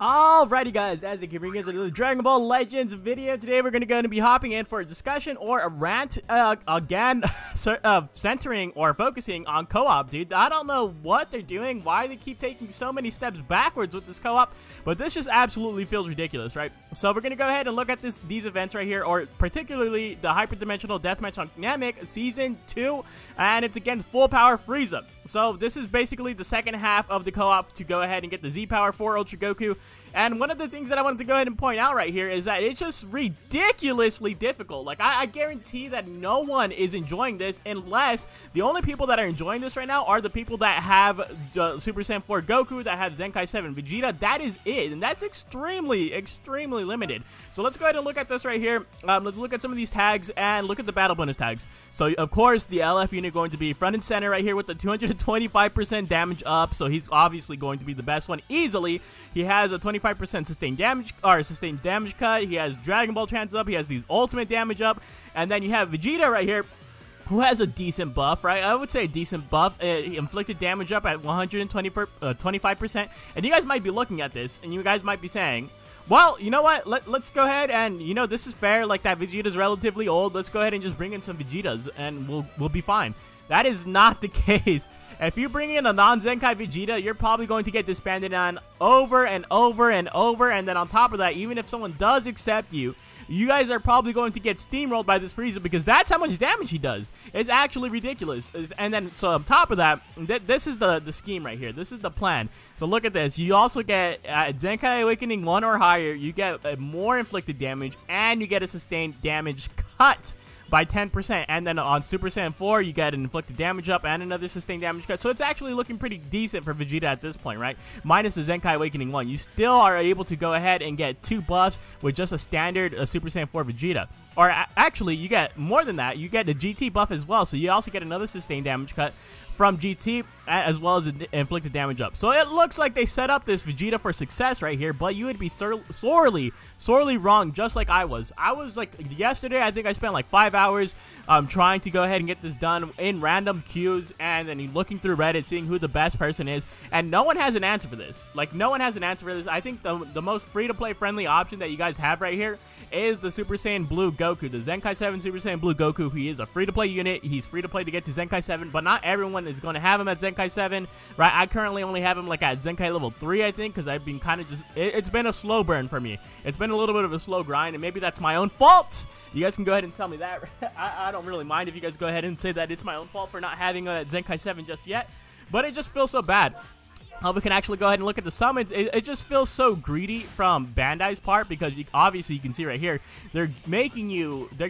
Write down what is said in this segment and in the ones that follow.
Alrighty guys, as it can bring us another Dragon Ball Legends video. Today we're going to be hopping in for a discussion or a rant, again, centering or focusing on co-op, dude. I don't know what they're doing, why they keep taking so many steps backwards with this co-op, but this just absolutely feels ridiculous, right? So we're going to go ahead and look at these events right here, or particularly the Hyperdimensional Deathmatch on Namek Season 2, and it's against Full Power Frieza. So this is basically the second half of the co-op to go ahead and get the Z Power for Ultra Goku. And one of the things that I wanted to go ahead and point out right here is that it's just ridiculously difficult. Like, I guarantee that no one is enjoying this unless the only people that are enjoying this right now are the people that have Super Saiyan 4 Goku, that have Zenkai 7 Vegeta. That is it, and that's extremely limited. So let's go ahead and look at this right here. Let's look at some of these tags and look at the battle bonus tags. So of course the LF unit going to be front and center right here with the 225% damage up. So he's obviously going to be the best one easily. He has a 25% sustained damage cut. He has Dragon Ball Trans up. He has these ultimate damage up, and then you have Vegeta right here, who has a decent buff, right? I would say a decent buff. Inflicted damage up at 125%. And you guys might be looking at this, and you guys might be saying, well, you know what? Let's go ahead and, you know, this is fair. Like, that Vegeta's relatively old. Let's go ahead and just bring in some Vegetas, and we'll be fine. That is not the case. If you bring in a non-Zenkai Vegeta, you're probably going to get disbanded on over and over and over. And then on top of that, even if someone does accept you, you guys are probably going to get steamrolled by this Frieza, because that's how much damage he does. It's actually ridiculous. And then, so on top of that, this is the scheme right here. This is the plan. So look at this. You also get Zenkai Awakening 1 or higher. You get more inflicted damage, and you get a sustained damage cut by 10%, and then on Super Saiyan 4 you get an inflicted damage up and another sustained damage cut. So it's actually looking pretty decent for Vegeta at this point, right? Minus the Zenkai Awakening 1, you still are able to go ahead and get 2 buffs with just a standard Super Saiyan 4 Vegeta. Or actually, you get more than that. You get the GT buff as well, so you also get another sustained damage cut from GT, as well as inflicted damage up. So it looks like they set up this Vegeta for success right here, but you would be sorely wrong, just like I was. I was like, yesterday, I think I spent like 5 hours trying to go ahead and get this done in random queues, and then looking through Reddit, seeing who the best person is, and no one has an answer for this. Like, no one has an answer for this. I think the most free-to-play friendly option that you guys have right here is the Super Saiyan Blue Goku, the Zenkai 7 Super Saiyan Blue Goku. He is a free-to-play unit. He's free-to-play to get to Zenkai 7, but not everyone is going to have him at Zenkai 7, right? I currently only have him like at Zenkai level 3, I think, because I've been kind of just, it's been a slow burn for me. It's been a little bit of a slow grind, and maybe that's my own fault. You guys can go ahead and tell me that. I don't really mind if you guys go ahead and say that it's my own fault for not having a Zenkai 7 just yet, but it just feels so bad. We can actually go ahead and look at the summons. It just feels so greedy from Bandai's part, because obviously you can see right here, they're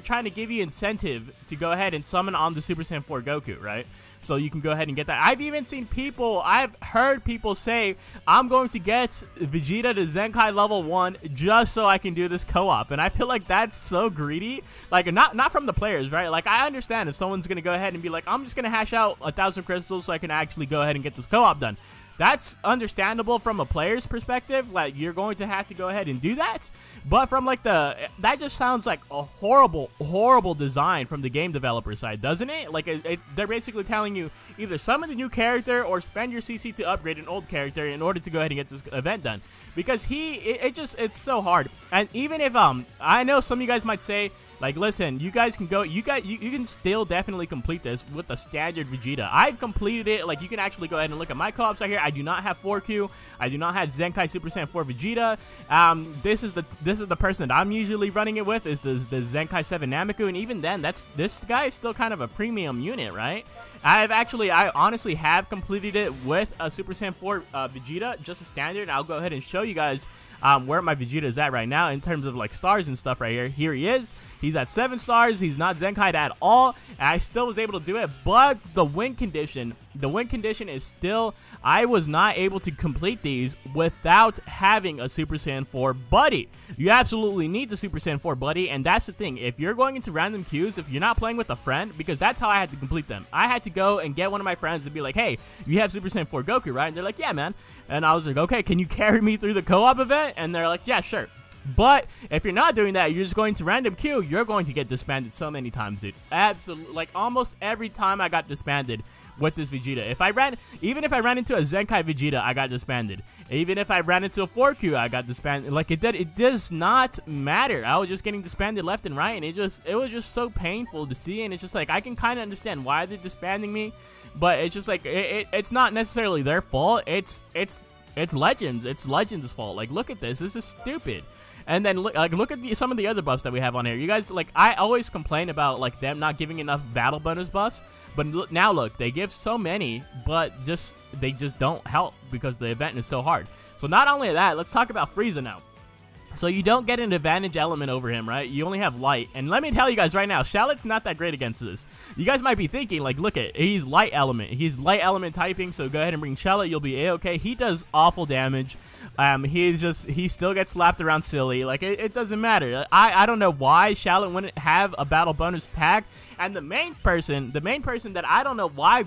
trying to give you incentive to go ahead and summon on the Super Saiyan 4 Goku, right? So you can go ahead and get that. I've even seen people, I've heard people say, I'm going to get Vegeta to Zenkai level 1 just so I can do this co-op. And I feel like that's so greedy. Like, not from the players, right? Like, I understand if someone's going to go ahead and be like, I'm just going to hash out 1,000 crystals so I can actually go ahead and get this co-op done. That's understandable from a player's perspective. Like, you're going to have to go ahead and do that. But from like that just sounds like a horrible design from the game developer side, doesn't it? Like, they're basically telling you either summon the new character or spend your CC to upgrade an old character in order to go ahead and get this event done. Because it's so hard. And even if I know some of you guys might say, like, listen, you guys can go, you can still definitely complete this with the standard Vegeta. I've completed it. Like, you can actually go ahead and look at my co-ops right here. I do not have 4Q. I do not have Zenkai Super Saiyan 4 Vegeta. This is the person that I'm usually running it with, is the Zenkai 7 Nameku, and even then, this guy is still kind of a premium unit, right? I honestly have completed it with a Super Saiyan 4 Vegeta, just a standard. I'll go ahead and show you guys where my Vegeta is at right now in terms of like stars and stuff right here. Here he is. He's at 7 stars. He's not Zenkai'd at all. And I still was able to do it, but the win condition is still, I was not able to complete these without having a Super Saiyan 4 buddy. You absolutely need the Super Saiyan 4 buddy, and that's the thing. If you're going into random queues, if you're not playing with a friend, because that's how I had to complete them. I had to go and get one of my friends to be like, hey, you have Super Saiyan 4 Goku, right? And they're like, yeah, man. And I was like, okay, can you carry me through the co-op event? And they're like, yeah, sure. But if you're not doing that, you're just going to random queue, you're going to get disbanded so many times, dude. Absolutely, like almost every time I got disbanded with this Vegeta. Even if I ran into a Zenkai Vegeta, I got disbanded. Even if I ran into a 4Q, I got disbanded. Like it does not matter. I was just getting disbanded left and right, and it was just so painful to see. And it's just like I can kind of understand why they're disbanding me, but it's just like it's not necessarily their fault. It's Legends. It's Legends' fault. Like, look at this. This is stupid. And then look at some of the other buffs that we have on here. You guys, like, I always complain about like them not giving enough battle bonus buffs, but now look, they give so many, but they just don't help because the event is so hard. So not only that, let's talk about Frieza now. So you don't get an advantage element over him, right? You only have light. And let me tell you guys right now, Shallot's not that great against this. You guys might be thinking, like, look at, he's light element. He's light element typing, so go ahead and bring Shallot. You'll be A-okay. He does awful damage. He still gets slapped around silly. Like, it doesn't matter. I don't know why Shallot wouldn't have a battle bonus tag. And the main person that I don't know why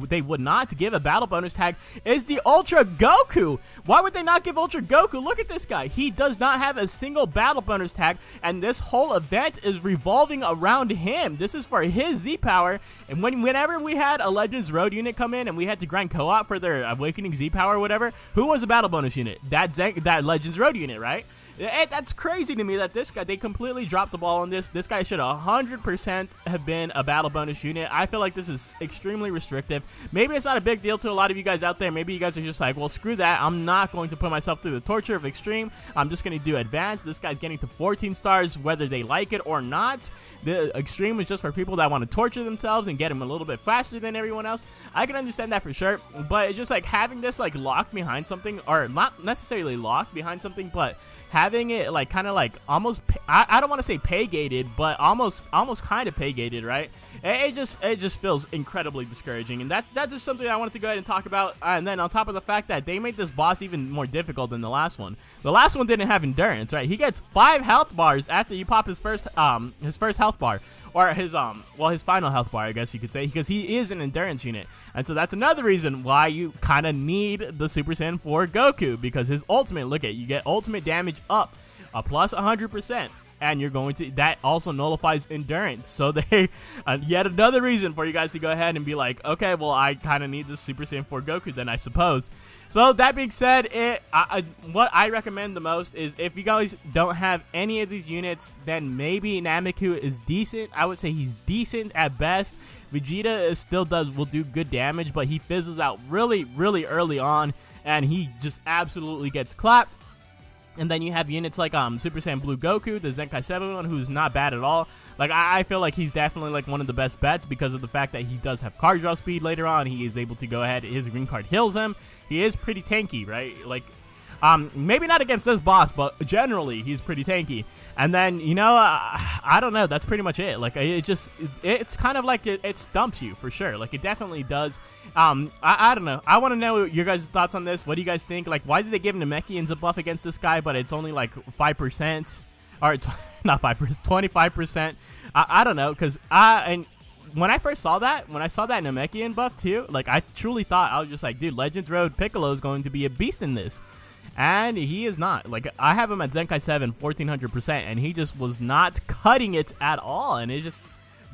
they would not give a battle bonus tag is the Ultra Goku. Why would they not give Ultra Goku? Look at this guy. He does not have a single battle bonus tag, and this whole event is revolving around him. This is for his Z power, and whenever we had a Legends Road unit come in and we had to grind co-op for their Awakening Z power or whatever, who was a battle bonus unit? That Legends Road unit, right? That's crazy to me that this guy, they completely dropped the ball on this. This guy should 100% have been a battle bonus unit. I feel like this is extremely restrictive. Maybe it's not a big deal to a lot of you guys out there. Maybe you guys are just like, well, screw that. I'm not going to put myself through the torture of extreme. I'm just going to do advanced. This guy's getting to 14 stars whether they like it or not. The extreme is just for people that want to torture themselves and get them a little bit faster than everyone else. I can understand that for sure, but it's just like having this like locked behind something, or not necessarily locked behind something, but having it like kind of like almost, I don't want to say pay-gated, but almost kind of pay-gated, right? It just feels incredibly discouraging, and that's just something I wanted to go ahead and talk about. And then on top of the fact that they made this boss even more difficult than the last one. The last one didn't have endurance, right? He gets 5 health bars after you pop his first health bar, or his final health bar, I guess you could say, because he is an endurance unit. And so that's another reason why you kind of need the Super Saiyan 4 Goku, because his ultimate, look at, you get ultimate damage up a plus 100%. And you're going to, that also nullifies endurance. So they, yet another reason for you guys to go ahead and be like, okay, well, I kind of need this Super Saiyan 4 Goku then, I suppose. So that being said, what I recommend the most is if you guys don't have any of these units, then maybe Nameku is decent. I would say he's decent at best. Vegeta will do good damage, but he fizzles out really, really early on, and he just absolutely gets clapped. And then you have units like Super Saiyan Blue Goku, the Zenkai 7 one, who's not bad at all. Like, I feel like he's definitely like one of the best bets because of the fact that he does have card draw speed later on. He is able to go ahead, his green card heals him. He is pretty tanky, right? Like, maybe not against this boss, but generally he's pretty tanky. And then, you know, I don't know, that's pretty much it. Like, it's kind of like it stumps you for sure. Like, it definitely does. I don't know. I want to know your guys' thoughts on this. What do you guys think? Like, why did they give Namekians a buff against this guy, but it's only like 5%? Or not 5%, 25%. I don't know, because when I first saw that, Namekian buff too, like, I truly thought, I was just like, dude, Legends Road Piccolo is going to be a beast in this. And he is not. Like, I have him at Zenkai 7, 1400%, and he just was not cutting it at all. And it just,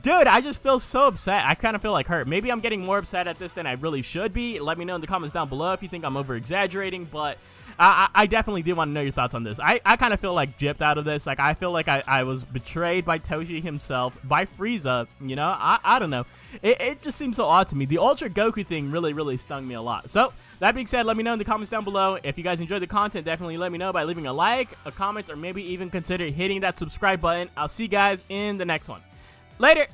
dude, I just feel so upset. I kind of feel like hurt. Maybe I'm getting more upset at this than I really should be. Let me know in the comments down below if you think I'm over-exaggerating, but I definitely do want to know your thoughts on this. I kind of feel like gypped out of this. Like, I feel like I was betrayed by Toshi himself, by Frieza, you know? I don't know. It just seems so odd to me. The Ultra Goku thing really, really stung me a lot. So, that being said, let me know in the comments down below. If you guys enjoyed the content, definitely let me know by leaving a like, a comment, or maybe even consider hitting that subscribe button. I'll see you guys in the next one. Later!